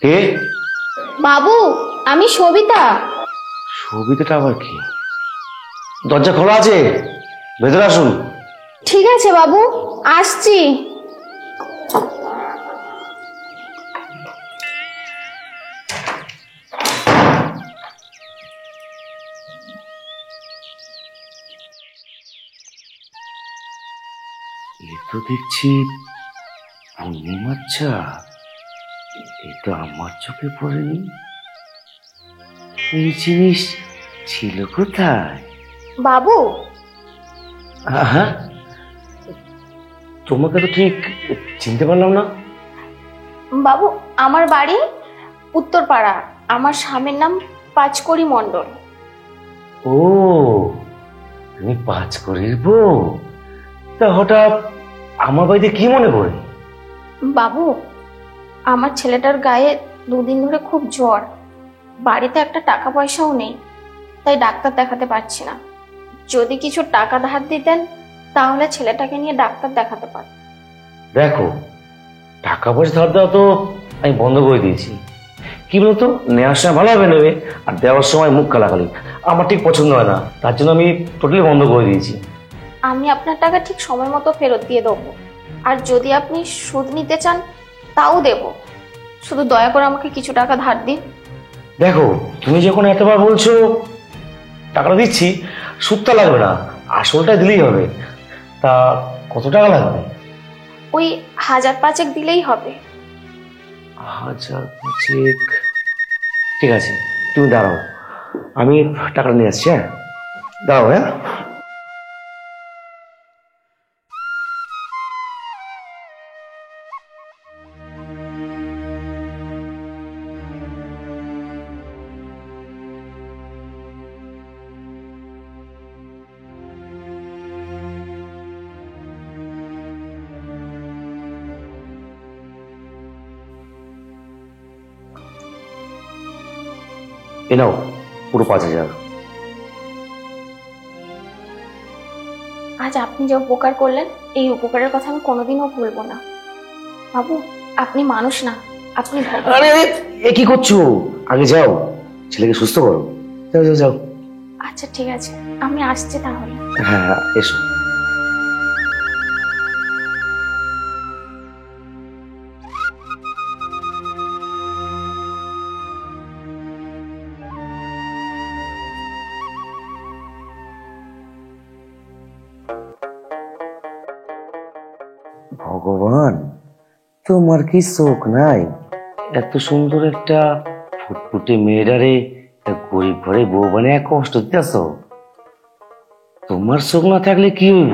কে? বাবু, আমি সবিতা। সবিতাটা আবার কি? দরজা খোলা আছে, ভেতরে আসুন। ঠিক আছে বাবু, আসছি। এ তো দেখছি পূর্ণিমার চাঁদ। এ তো আমার চোখে পড়েনি। এই জিনিস ছিল কোথায়? বাবু, হ্যাঁ, তোমাকে তো ঠিক চিনতে পারলাম না। বাবু আমার বাড়ি উত্তরপাড়া। আমার স্বামীর নাম পাঁচকড়ি মণ্ডল। ও, তুমি পাঁচকড়ির বউ? তা হঠাৎ আমার বাড়িতে কি মনে করে? বাবু, আমার ছেলেটার গায়ে দুদিন ধরে খুব জ্বর। বাড়িতে একটা টাকা পয়সাও নেই, তাই ডাক্তার দেখাতে পারছি না। যদি কিছু টাকা ধার দিতেন তাহলে ছেলেটাকে নিয়ে ডাক্তার দেখাতে পারত। দেখো, টাকা পয়সা ধার দেওয়া তো আমি বন্ধ করে দিয়েছি। কি বলতো, নেওয়ার সময় ভালোভাবে নেবে আর দেওয়ার সময় মুখ কালাকালি আমার ঠিক পছন্দ হয় না, তার জন্য আমি টোটালি বন্ধ করে দিয়েছি। আমি আপনার টাকা ঠিক সময় মতো ফেরত দিয়ে দেবো, আর যদি আপনি সুদ নিতে চান তাও দেব। শুধু দয়া করে আমাকে কিছু টাকা ধার দিন। দেখো, তুমি যখন এতবার বলছো, টাকাটা দিচ্ছি, সুদটা লাগবে না, আসলটা দিলেই হবে। তা কত টাকা লাগবে? ওই 1000-5 দিলেই হবে। 1000-5? ঠিক আছে, তুমি দাঁড়াও, আমি টাকাটা নিয়ে আসছি। হ্যাঁ, দাঁড়াও। হ্যাঁ, এ নাও পুরো 5000। আজ আপনি যে উপকার করলেন, এই উপকারের কথা আমি কোনোদিনও ভুলবো না। বাবু, আপনি মানুষ না, আপনি ভগবান। আরে এ কি করছো? আগে যাও, ছেলেকে সুস্থ করো। যাও যাও যাও। আচ্ছা ঠিক আছে, আমি আসছি তাহলে। হ্যাঁ হ্যাঁ, এসো। ভগবান, তোমার কি চোখ নাই? এত সুন্দর একটা ফুটফুটে মেয়েটারে গরিব ঘরে বউ বানিয়ে কষ্ট দিতেছ। তোমার চোখ না থাকলে কি হইব?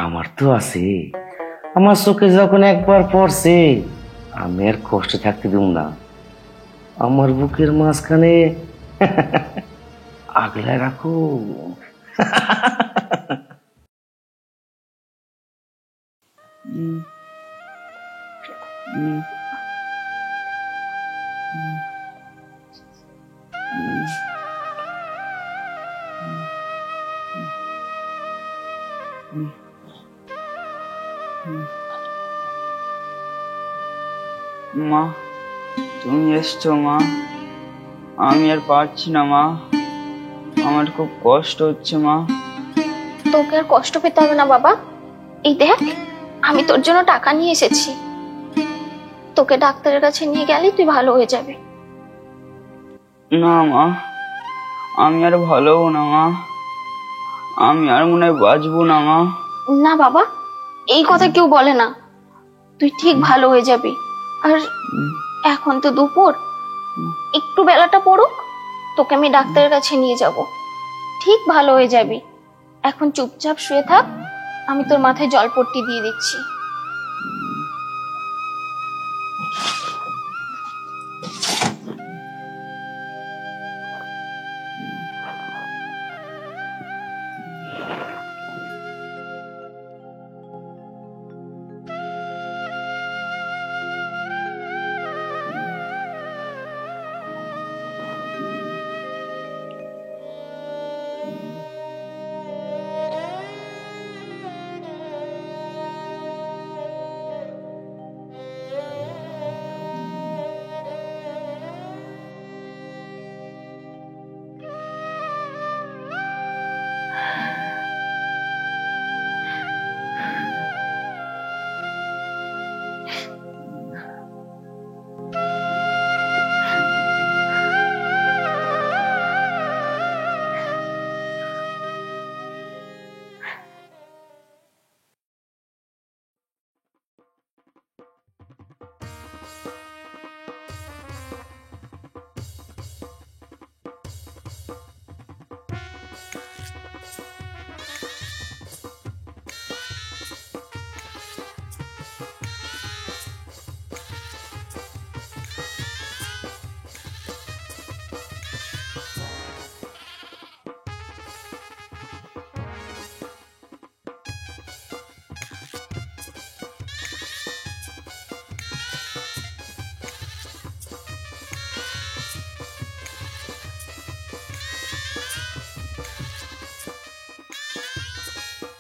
আমার তো আছে। আমার চোখে যখন একবার পড়ছে, আমি আর কষ্ট থাকতে দিব না। আমার বুকের মাঝখানে আগলায় রাখো। মা, তুমি এসছো মা? আমি আর পারছি না মা, আমার খুব কষ্ট হচ্ছে মা। তোকে আর কষ্ট পেতে হবে না বাবা। এই দেখ, আমি তোর জন্য টাকা নিয়ে এসেছি। তোকে ডাক্তারের কাছে নিয়ে গেলে তুই ভালো হয়ে যাবে। না মা, আমি আর ভালো হবো না মা, আমি আর মনে হয় বাঁচবো না মা। না বাবা, এই কথা কেউ বলে না। তুই ঠিক ভালো হয়ে যাবি। আর এখন তো দুপুর, একটু বেলাটা পড়ুক, তোকে আমি ডাক্তারের কাছে নিয়ে যাব। ঠিক ভালো হয়ে যাবি। এখন চুপচাপ শুয়ে থাক, আমি তোর মাথায় জলপট্টি দিয়ে দিচ্ছি।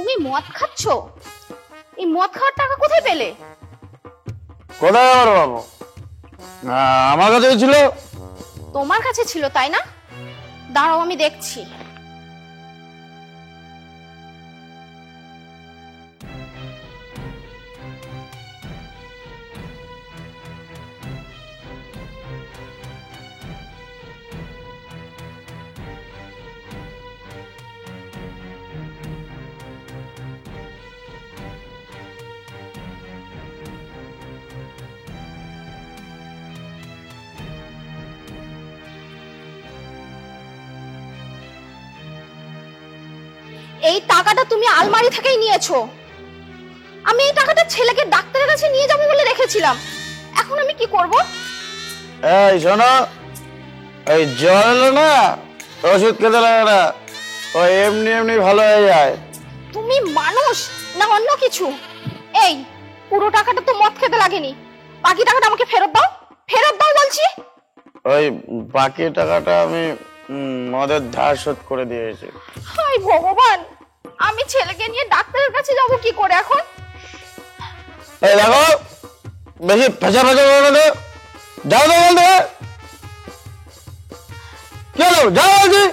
তুমি মদ খাচ্ছ? এই মদ খাওয়ার টাকা কোথায় পেলে? কোথায় আবার বাবু? আমার কাছে ছিল। তোমার কাছে ছিল তাই না? দাঁড়াও আমি দেখছি। এই টাকাটা তুমি আলমারি থেকেই নিয়েছো। আমি এই টাকাটা ছেলেকে ডাক্তারের কাছে নিয়ে যাবো বলে রেখেছিলাম। এখন আমি কি করব? এই শোনো, এই জ্বর এলো না, ওষুধ খেতে লাগে না, ও এমনি এমনি ভালো হয়ে যায়। তুমি মানুষ না অন্য কিছু? এই পুরো টাকাটা তো মদ খেতে লাগেনি, বাকি টাকাটা আমাকে ফেরত দাও। ফেরত দাও বলছি। ওই বাকি টাকাটা আমি মদের ধার শোধ করে দিয়েছি। হায় ভগবান, আমি ছেলেকে নিয়ে ডাক্তারের কাছে যাব কি করে এখন? এই দেখো, বেশি ফেঁচা ফেঁচা করে দে, যাও তো বলতে। চলো যাও বলছি।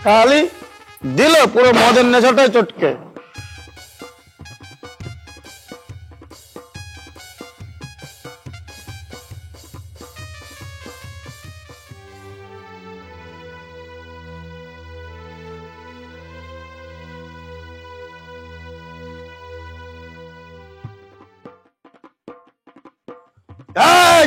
খালি দিল পুরো মদের নেশাটাই চটকে। এই!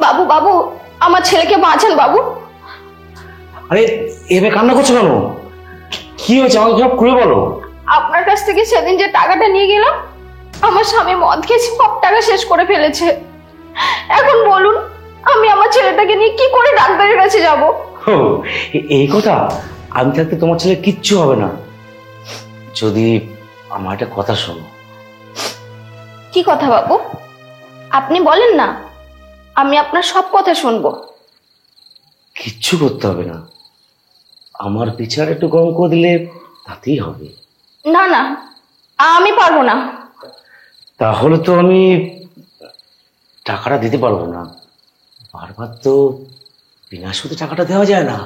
বাবু বাবু, আমার ছেলেকে বাঁচান বাবু। আরে এভাবে কান্না করছো কেন? কি হয়েছে আমাকে সব খুলে বলো। আপনার কাছ থেকে সেদিন যে টাকাটা নিয়ে গেলাম, আমার স্বামী মদ খেয়ে সব টাকা শেষ করে ফেলেছে। এখন বলুন আমি আমার ছেলেটাকে নিয়ে কি করে ডাক্তারের কাছে যাব? ও, এই কথা? আমি থাকতে তোমার ছেলে কিচ্ছু হবে না, যদি আমার একটা কথা শোনো। কি কথা বাবু? আপনি বলেন না, আমি আপনার সব কথা শুনবো। কিচ্ছু করতে হবে না, আমার বিচার একটু কম করে দিলে তাতেই হবে। না না, আমি পারবো না। তাহলে তো আমি টাকাটা দিতে পারবো না। বারবার তো বিনা সুদে টাকাটা দেওয়া যায় না।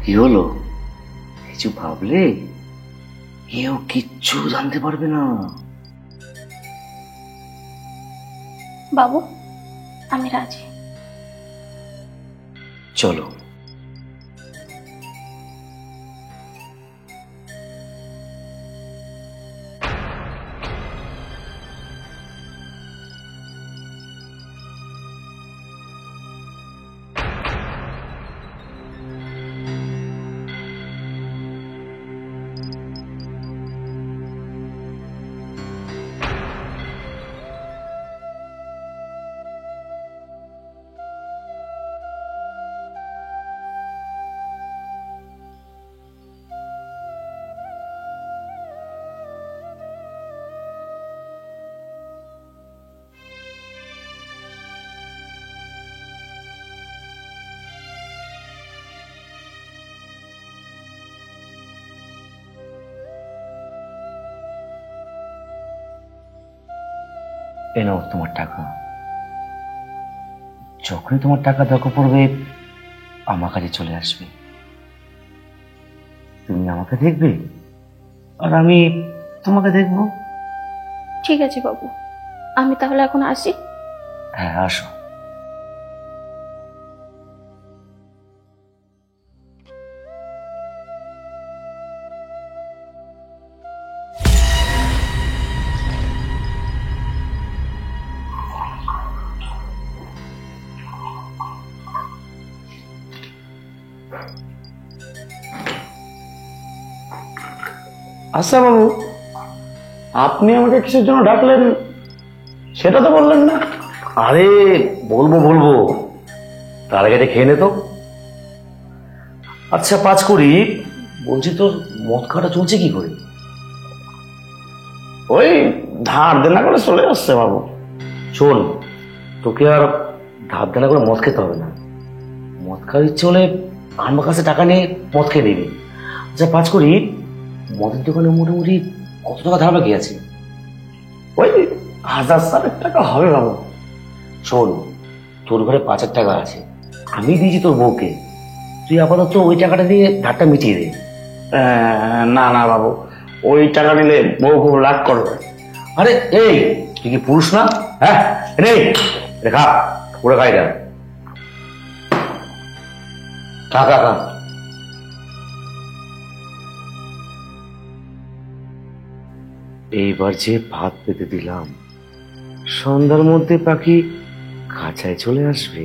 কি হলো? কিছু ভাবলে? কেউ কিচ্ছু জানতে পারবে না। বাবু আমি রাজি। চলো। এ নাও তোমার টাকা। যখনই তোমার টাকা দরকার পড়বে আমার কাছে চলে আসবে। তুমি আমাকে দেখবে আর আমি তোমাকে দেখবো। ঠিক আছে বাবু, আমি তাহলে এখন আসি। হ্যাঁ, আসো। আচ্ছা বাবু, আপনি আমাকে কিসের জন্য ডাকলেন সেটা তো বললেন না। আরে বলবো বলবো, তার আগে এটা খেয়ে নে তো। আচ্ছা পাঁচ করি, বলছি তোর মদ খাওয়াটা চলছে কি করে? ওই ধার দেনা করে চলে আসছে বাবু। শোন, তোকে আর ধার দেনা করে মদ খেতে হবে না। মদ খাওয়ার ইচ্ছে হলে আমার কাছে টাকা নিয়ে মদ খেয়ে নিবি। আচ্ছা পাঁচ করি, মদের দোকানে মোটামুটি কত টাকা ধার বাকি আছে? ওই 1000 টাকা হবে বাবু। শোন, তোর ঘরে 5,000 টাকা আছে, আমি দিয়েছি তোর বউকে। তুই আপাতত ওই টাকাটা দিয়ে ধারটা মিটিয়ে দে। না না বাবু, ওই টাকা নিলে বউ খুব রাগ করবে। আরে এই, তুই কি পুরুষ না? হ্যাঁ, রে খা, পুরো খাই না, খা খা খা। এইবার যে ভাত পেতে দিলাম, সন্ধ্যার মধ্যে পাখি খাঁচায় চলে আসবে।